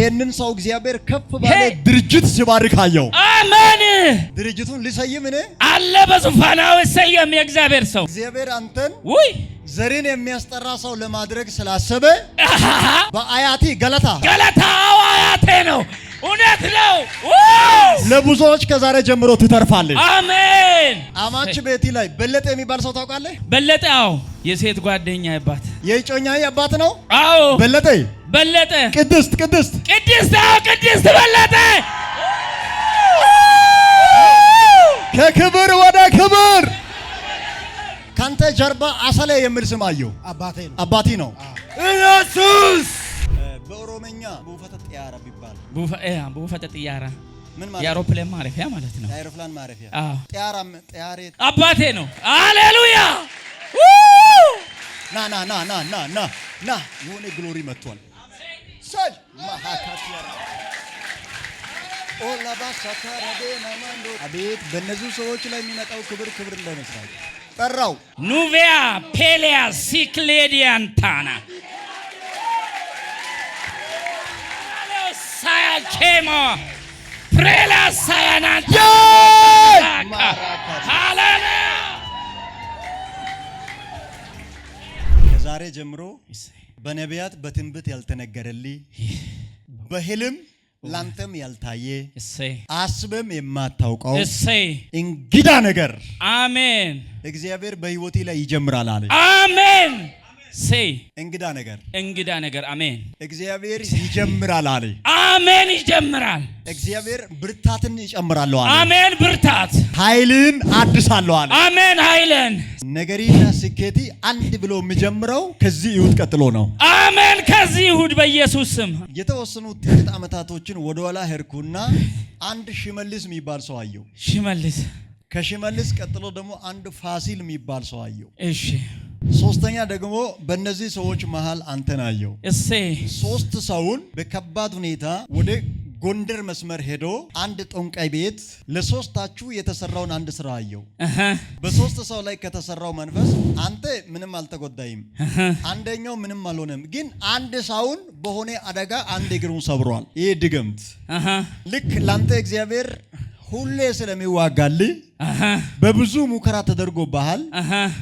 ይህንን ሰው እግዚአብሔር ከፍ ባለ ድርጅት ሲባርካየው አሜን። ድርጅቱን ሊሰይም እኔ አለ በዙፋናው ሰየም የእግዚአብሔር ሰው እግዚአብሔር አንተን ውይ ዘሬን የሚያስጠራ ሰው ለማድረግ ስላሰበ በአያቲ ገለታ አያቴ ነው። እውነት ነው። ለብዙዎች ከዛሬ ጀምሮ ትተርፋለህ። አሜን። አማች ቤቲ ላይ በለጠ የሚባል ሰው ታውቃለህ? በለጠ አዎ፣ የሴት ጓደኛ አባት የጮኛዬ አባት ነው። አዎ በለጠ ቅድስት በለጠ ከክብር ወደ ክብር ካንተ ጀርባ አሰለ የሚል ስም አየሁ። አባቴ ነው ኢየሱስ። በኦሮምኛ ቡፈተ ጢያራ ቢባል ቡፈተ ጢያራ ምን ማለት? የአውሮፕላን ማረፊያ ማለት ነው። የአውሮፕላን ማረፊያ። አዎ ጢያሬ አባቴ ነው። ሃሌሉያ ና የሆነ ግሎሪ መጥቷል። ሰይ ማሃካቲያራ አቤት በእነዚህ ሰዎች ላይ የሚመጣው ክብር እንዳይመስላል። ጠራው ኑቪያ ፔሊያ ሲክሌዲያንታና ሳያኬሞ ፕሬላ ሳያናታ ሃሌሉያ። ከዛሬ ጀምሮ በነቢያት በትንቢት ያልተነገረልኝ በህልም ላንተም ያልታየ አስበም የማታውቀው እንግዳ ነገር አሜን እግዚአብሔር በህይወቴ ላይ ይጀምራል አለ። አሜን። እንግዳ ነገር አሜን። እግዚአብሔር ይጀምራል አለ። አሜን። ይጀምራል። እግዚአብሔር ብርታትን ይጨምራል አለ። አሜን። ብርታት ኃይልን አድሳለሁ አለ። አሜን። ኃይልን ነገሪና ስኬቲ አንድ ብሎ የሚጀምረው ከዚህ ይሁድ ቀጥሎ ነው። አሜን። ከዚህ ይሁድ በኢየሱስ ስም። የተወሰኑ ጥቂት አመታቶችን ወደኋላ ሄድኩና አንድ ሽመልስ የሚባል ሰው አየሁ። ከሽመልስ ቀጥሎ ደግሞ አንድ ፋሲል የሚባል ሰው አየሁ። እሺ ሶስተኛ ደግሞ በእነዚህ ሰዎች መሃል አንተን አየሁ። ሶስት ሰውን በከባድ ሁኔታ ወደ ጎንደር መስመር ሄዶ አንድ ጦንቃይ ቤት ለሶስታችሁ የተሰራውን አንድ ስራ አየሁ። በሶስት ሰው ላይ ከተሰራው መንፈስ አንተ ምንም አልተጎዳይም፣ አንደኛው ምንም አልሆነም። ግን አንድ ሰውን በሆነ አደጋ አንድ እግሩን ሰብሯል። ይሄ ድግምት ልክ ላንተ እግዚአብሔር ሁሌ ስለሚዋጋልህ በብዙ ሙከራ ተደርጎብሃል፣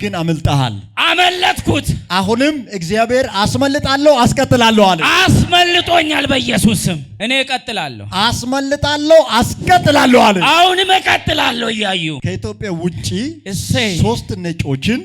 ግን አመልጠሃል። አመለጥኩት። አሁንም እግዚአብሔር አስመልጣለሁ አስቀጥላለሁ አለ። አስመልጦኛል በኢየሱስ ስም። እኔ እቀጥላለሁ። አስመልጣለሁ አስቀጥላለሁ አለ። አሁንም እቀጥላለሁ። እያዩ ከኢትዮጵያ ውጪ ሶስት ነጮችን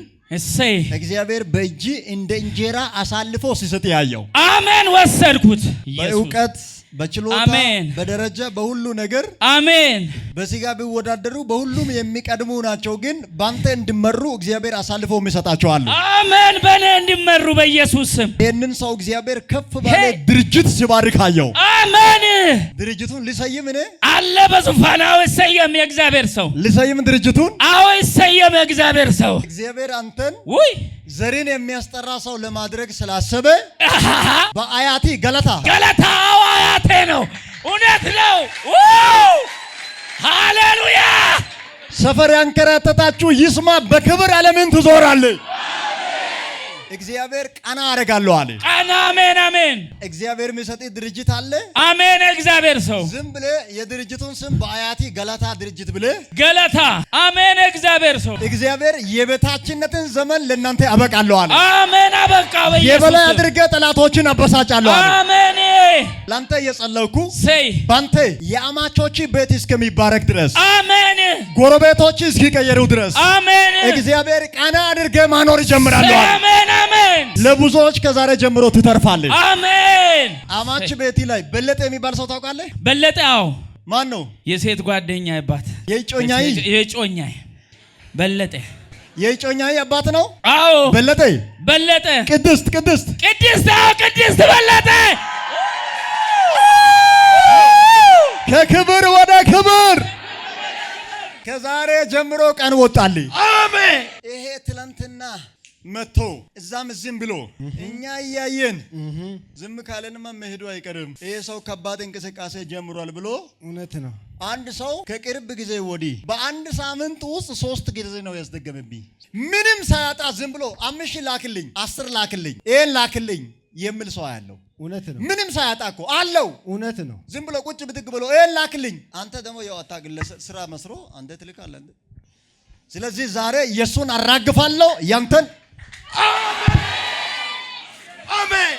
እግዚአብሔር በእጅ እንደ እንጀራ አሳልፎ ሲሰጥ ያየው። አሜን። ወሰድኩት። በእውቀት በችሎታ በደረጃ በሁሉ ነገር አሜን። በስጋ ቢወዳደሩ በሁሉም የሚቀድሙ ናቸው፣ ግን ባንተ እንዲመሩ እግዚአብሔር አሳልፎ የሚሰጣቸው አሉ። አሜን። በእኔ እንዲመሩ በኢየሱስ ስም። ይህንን ሰው እግዚአብሔር ከፍ ባለ ድርጅት ሲባርካየው። አሜን። ድርጅቱን ሊሰይም እኔ አለ በዙፋናው ሰየም የእግዚአብሔር ሰው ሊሰይም ድርጅቱን አዎ ሰየም የእግዚአብሔር ሰው። እግዚአብሔር አንተን ውይ ዘሬን የሚያስጠራ ሰው ለማድረግ ስላሰበ በአያቲ ገለታ አያቴ ነው። እውነት ነው። ሃሌሉያ። ሰፈር ያንከራተታችሁ ይስማ፣ በክብር ዓለምን ትዞራለህ። እግዚአብሔር ቀና አደርጋለሁ አለ። ቀና አሜን። እግዚአብሔር የሚሰጥ ድርጅት አለ። አሜን። እግዚአብሔር ሰው ዝም ብለህ የድርጅቱን ስም በአያቲ ገለታ ድርጅት ብለህ ገለታ አሜን። እግዚአብሔር ሰው እግዚአብሔር የበታችነትን ዘመን ለእናንተ አበቃለሁ አለ። አሜን። አበቃ በኢየሱስ የበላይ አድርገህ ጠላቶችን አበሳጫለሁ አለ። አሜን። ላንተ የጸለይኩ ባንተ የአማቾች ቤት እስከሚባረክ ድረስ አሜን፣ ጎረቤቶች እስኪቀየሩ ድረስ አሜን፣ እግዚአብሔር ቀና አድርገህ ማኖር ይጀምራል። አሜን አሜን። ለብዙዎች ከዛሬ ጀምሮ ትተርፋለህ። አሜን። አማች ቤቲ ላይ በለጠ የሚባል ሰው ታውቃለህ? በለጠ አዎ። ማን ነው? የሴት ጓደኛ አባት። የጮኛዬ በለጠ የጮኛዬ አባት ነው። አዎ በለጠ ቅድስት በለጠ ከክብር ወደ ክብር ከዛሬ ጀምሮ ቀን ወጣልኝ። አሜን። ይሄ ትላንትና መጥቶ እዛም ዝም ብሎ እኛ እያየን ዝም ካለንማ መሄዱ አይቀርም። ይሄ ሰው ከባድ እንቅስቃሴ ጀምሯል ብሎ እውነት ነው። አንድ ሰው ከቅርብ ጊዜ ወዲህ በአንድ ሳምንት ውስጥ 3 ጊዜ ነው ያስደገመብኝ። ምንም ሳያጣ ዝም ብሎ 5 ላክልኝ፣ 10 ላክልኝ፣ ይሄን ላክልኝ የሚል ሰው ያለው እውነት ነው። ምንም ሳያጣቆ አለው። እውነት ነው። ዝም ብሎ ቁጭ ብድግ ብሎ ላክልኝ። አንተ ደግሞ ያው አታግለሰ ስራ መስሮ አንተ ትልካለህ። ስለዚህ ዛሬ ኢየሱስን አራግፋለሁ ያንተን። አሜን።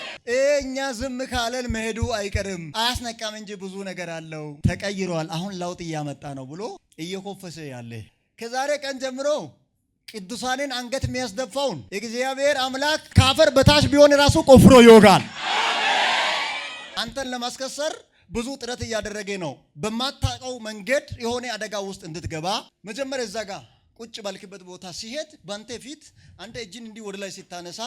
እኛ ዝም ካለን መሄዱ አይቀርም። አያስነቃም እንጂ ብዙ ነገር አለው። ተቀይሯል። አሁን ለውጥ እያመጣ ነው ብሎ እየኮፈሰ ያለ ከዛሬ ቀን ጀምሮ ቅዱሳንን አንገት የሚያስደፋውን እግዚአብሔር አምላክ ካፈር በታች ቢሆን ራሱ ቆፍሮ ይወጋል። አንተን ለማስከሰር ብዙ ጥረት እያደረገ ነው። በማታውቀው መንገድ የሆነ አደጋ ውስጥ እንድትገባ መጀመሪያ እዛ ጋር ቁጭ ባልክበት ቦታ ሲሄድ ባንተ ፊት አንተ እጅን እንዲህ ወደ ላይ ሲታነሳ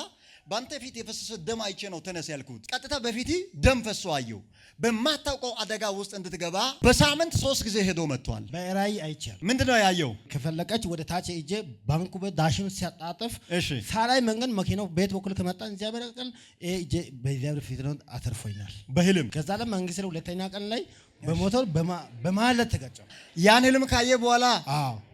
ባንተ ፊት የፈሰሰ ደም አይቼ ነው ተነስ ያልኩት። ቀጥታ በፊት ደም ፈሶ አየው። በማታውቀው አደጋ ውስጥ እንድትገባ በሳምንት 3 ጊዜ ሄዶ መጥቷል። በራይ አይቻል። ምንድነው ያየው? ከፈለቀች ወደ ታች እጄ ባንኩ በዳሽን ሲያጣጥፍ ሳላይ መንገድ መኪናው ቤት በኩል ከመጣ እግዚአብሔር ቀን እጄ በእግዚአብሔር ፊት ነው አተርፎኛል በህልም። ከዛ ለመንግስት ሁለተኛ ቀን ላይ በሞተር በመሃል ተጋጨው። ያን ህልም ካየ በኋላ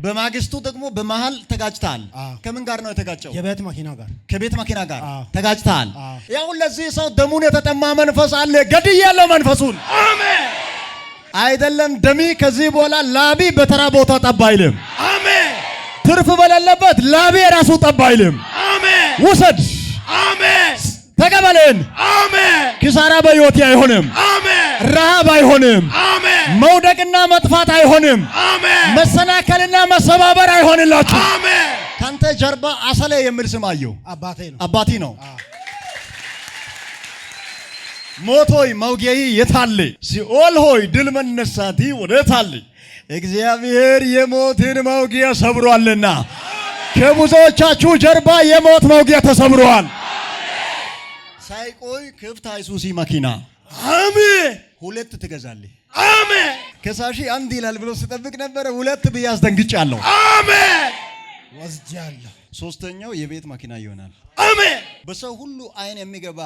በማግስቱ ደግሞ በመሃል ተጋጭታል። ከምን ጋር ነው የተጋጨው? ከቤት መኪና ጋር። ከቤት መኪና ጋር ተጋጭታል። ያው ለዚህ ሰው ደሙን የተጠማ መንፈስ አለ። ገድያለሁ መንፈሱን። አሜን። አይደለም ደሚ ከዚህ በኋላ ላቢ በተራ ቦታ ጠብ አይልም። አሜን። ትርፍ በሌለበት ላቢ ራሱ ጠብ አይልም። አሜን። ውሰድ። አሜን። ተቀበልን። አሜን። ኪሳራ በሕይወቴ አይሆንም። አሜን። ረሃብ አይሆንም። አሜን። መውደቅና መጥፋት አይሆንም። አሜን። መሰናከልና መሰባበር አይሆንላችሁ። አሜን። ካንተ ጀርባ አሰለ የሚል ስም አየሁ። አባቴ ነው። አባቴ ነው። ሞት ሆይ መውጊያዬ የታለ? ሲኦል ሆይ ድል መነሳቴ ወዴታለ? እግዚአብሔር የሞትን መውጊያ ሰብሯልና ከብዙዎቻችሁ ጀርባ የሞት መውጊያ ተሰብሯል። ሳይቆይ ክፍት አይሱሲ መኪና አሜን 2 ትገዛለህ። አሜን። ከሳሺ 1 ይላል ብሎ ሲጠብቅ ነበር። 2 ብዬ አስደንግጫለሁ። አሜን። ወስጃለሁ። 3ኛው የቤት መኪና ይሆናል። አሜን። በሰው ሁሉ አይን የሚገባ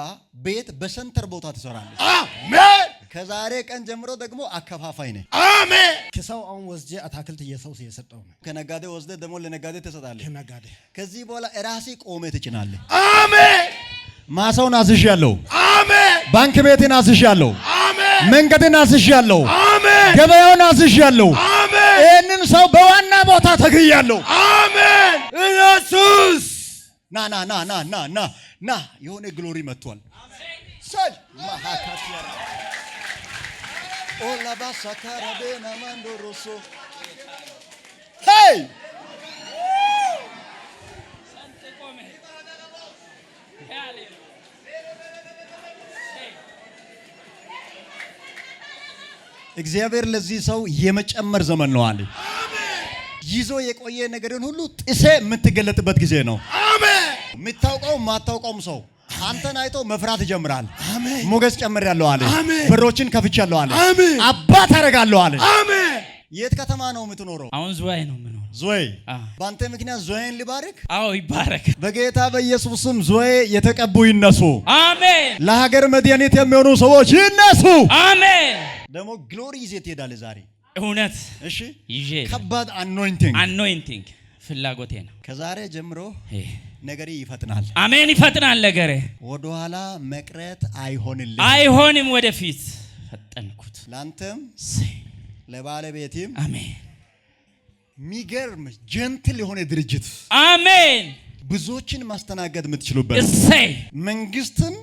ቤት በሰንተር ቦታ ትሰራለህ። አሜን። ከዛሬ ቀን ጀምሮ ደግሞ አከፋፋይ ነህ። አሜን። ከሰው አሁን ወስጄ አታክልት እየሰው ሲሰጠው ነው። ከነጋዴ ወስደ ደግሞ ለነጋዴ ትሰጣለህ። ከነጋዴ ከዚህ በኋላ ራሴ ቆሜ ትጭናለህ። አሜን። ማሳውን አዝዣለሁ። አሜን። ባንክ ቤትን አዝዣለሁ። አሜን። መንገድን አዝዣለሁ። አሜን። ገበያውን አዝዣለሁ። አሜን። ይሄንን ሰው በዋና ቦታ ተግያለሁ። አሜን። ኢየሱስ ና ና ና ና ና ና ና የሆነ ግሎሪ መጥቷል። ሰል ማሃካቲያ ኦላባ ሳካራቤና ማንዶሮሶ ሄይ እግዚአብሔር ለዚህ ሰው የመጨመር ዘመን ነው አለ። አሜን። ይዞ የቆየ ነገርን ሁሉ ጥሴ የምትገለጥበት ጊዜ ነው። አሜን። የምታውቀው ማታውቀውም ሰው አንተን አይቶ መፍራት ይጀምራል። አሜን። ሞገስ ጨምሬያለሁ አለ። በሮችን ከፍቻለሁ አለ። አባት አደርጋለሁ አለ። አሜን። የት ከተማ ነው የምትኖረው? አሁን ዝዋይ ነው የምኖረው። ዝዋይ። በአንተ ምክንያት ዝዋይን ሊባርክ? አዎ ይባረክ። በጌታ በኢየሱስ ስም ዝዋይ የተቀቡ ይነሱ። አሜን። ለሀገር መድኃኒት የሚሆኑ ሰዎች ይነሱ። አሜን። ደግሞ ግሎሪ ይዘህ ትሄዳለህ ዛሬ። እውነት? እሺ ይዤ ከባድ አኖይንቲንግ ፍላጎቴ ነው። ከዛሬ ጀምሮ ነገሬ ይፈጥናል። አሜን። ይፈጥናል። ነገሬ ወደኋላ መቅረት አይሆንም። ወደፊት ፈጠንኩት። ላንተም ለባለቤቴም አሜን። ሚገርም ጀንትል የሆነ ድርጅት አሜን። ብዙዎችን ማስተናገድ የምትችሉበት መንግስትን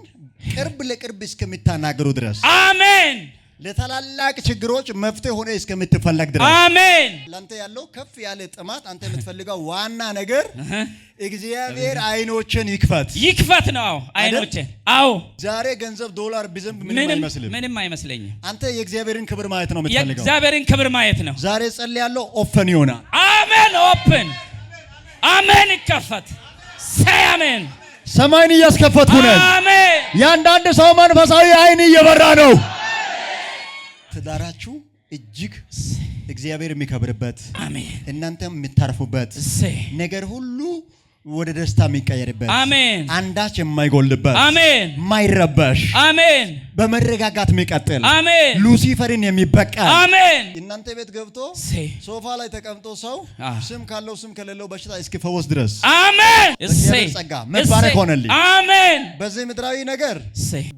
ቅርብ ለቅርብ እስከሚታናገሩ ድረስ አሜን። ለታላላቅ ችግሮች መፍትሄ ሆነ እስከምትፈለግ ድረስ አሜን። ላንተ ያለው ከፍ ያለ ጥማት አንተ የምትፈልገው ዋና ነገር እግዚአብሔር አይኖችን ይክፈት ነው። አይኖችን አዎ። ዛሬ ገንዘብ ዶላር ቢዘንብ ምንም አይመስልኝም። አንተ የእግዚአብሔርን ክብር ማየት ነው የምትፈልገው። የእግዚአብሔርን ክብር ማየት ነው። ዛሬ ጸልያለሁ። ኦፕን ይሆናል። አሜን። ኦፕን አሜን። ይከፈት። አሜን። ሰማይን እያስከፈትኩ ነኝ። አሜን። ያንዳንድ ሰው መንፈሳዊ አይን እየበራ ነው። ትዳራችሁ እጅግ እግዚአብሔር የሚከብርበት አሜን። እናንተም የምታርፉበት ነገር ሁሉ ወደ ደስታ የሚቀየርበት አሜን። አንዳች የማይጎልበት አሜን። የማይረበሽ አሜን። በመረጋጋት የሚቀጥል አሜን። ሉሲፈርን የሚበቀል አሜን። እናንተ ቤት ገብቶ ሶፋ ላይ ተቀምጦ ሰው ስም ካለው ስም ከሌለው በሽታ እስኪፈወስ ድረስ አሜን። እግዚአብሔር ጸጋ መባረክ ሆነልኝ። አሜን። በዚህ ምድራዊ ነገር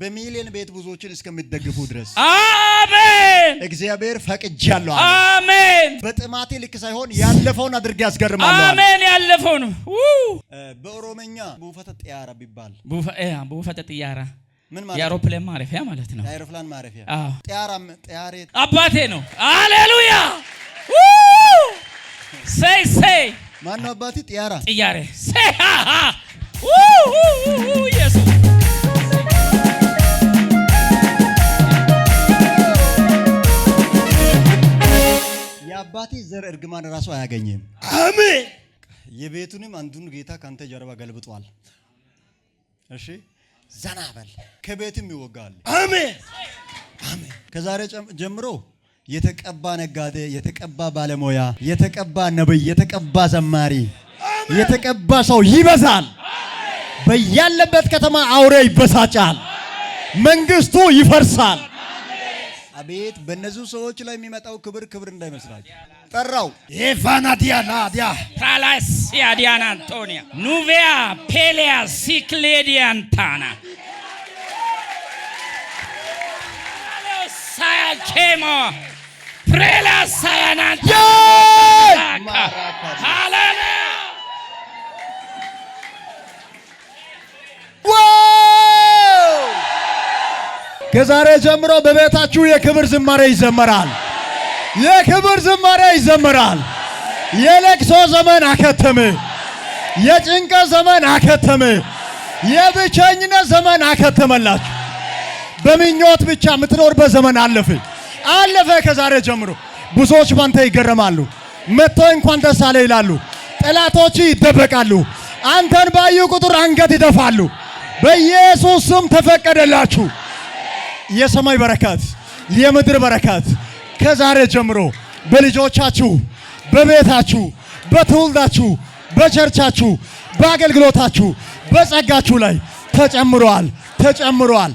በሚሊዮን ቤት ብዙዎችን እስከሚደግፉ ድረስ አሜን። እግዚአብሔር ፈቅጃለሁ። አሜን። በጥማቴ ልክ ሳይሆን ያለፈውን አድርጌ ያስገርማለሁ። አሜን። ያለፈውን በኦሮመኛ ቡፈተ ጢያራ ቢባል ቡፈተ ጢያራ ምን ማለት? የአውሮፕላን ማረፊያ ማለት ነው። የአውሮፕላን ማረፊያ። ጢያሬ አባቴ ነው። ሃሌሉያ ሰይ ማን ነው አባቴ? ጢያሬ ሰይ ኢየሱስ የአባቴ ዘር እርግማን ራሱ አያገኝም። አሜን። የቤቱንም አንዱን ጌታ ካንተ ጀርባ ገልብጧል። እሺ ዘና በል ከቤትም ይወጋል። አሜን አሜን። ከዛሬ ጀምሮ የተቀባ ነጋዴ፣ የተቀባ ባለሙያ፣ የተቀባ ነብይ፣ የተቀባ ዘማሪ፣ የተቀባ ሰው ይበዛል። በያለበት ከተማ አውሬ ይበሳጫል። መንግስቱ ይፈርሳል። አቤት በእነዚህ ሰዎች ላይ የሚመጣው ክብር እንዳይመስላችሁ። ጠራው ኤቫናዲያ ፕራላሲያ ዲያና አንቶኒያ ኑቪያ ፔሊያ ሲክሌዲያንታና ሳያኬሞ ፕሬላሳያናንታ ሃሌሉያ ከዛሬ ጀምሮ በቤታችሁ የክብር ዝማሬ ይዘመራል። የክብር ዝማሬ ይዘመራል። የለቅሶ ዘመን አከተመ። የጭንቀት ዘመን አከተመ። የብቸኝነት ዘመን አከተመላችሁ። በምኞት ብቻ የምትኖርበት ዘመን አለፈ። ከዛሬ ጀምሮ ብዙዎች ባንተ ይገረማሉ። መጥተው እንኳን ደስ አለ ይላሉ። ጠላቶች ይደበቃሉ። አንተን ባዩ ቁጥር አንገት ይደፋሉ። በኢየሱስ ስም ተፈቀደላችሁ። የሰማይ በረከት፣ የምድር በረከት ከዛሬ ጀምሮ በልጆቻችሁ፣ በቤታችሁ፣ በትውልዳችሁ፣ በቸርቻችሁ፣ በአገልግሎታችሁ፣ በጸጋችሁ ላይ ተጨምሯል። ተጨምሯል።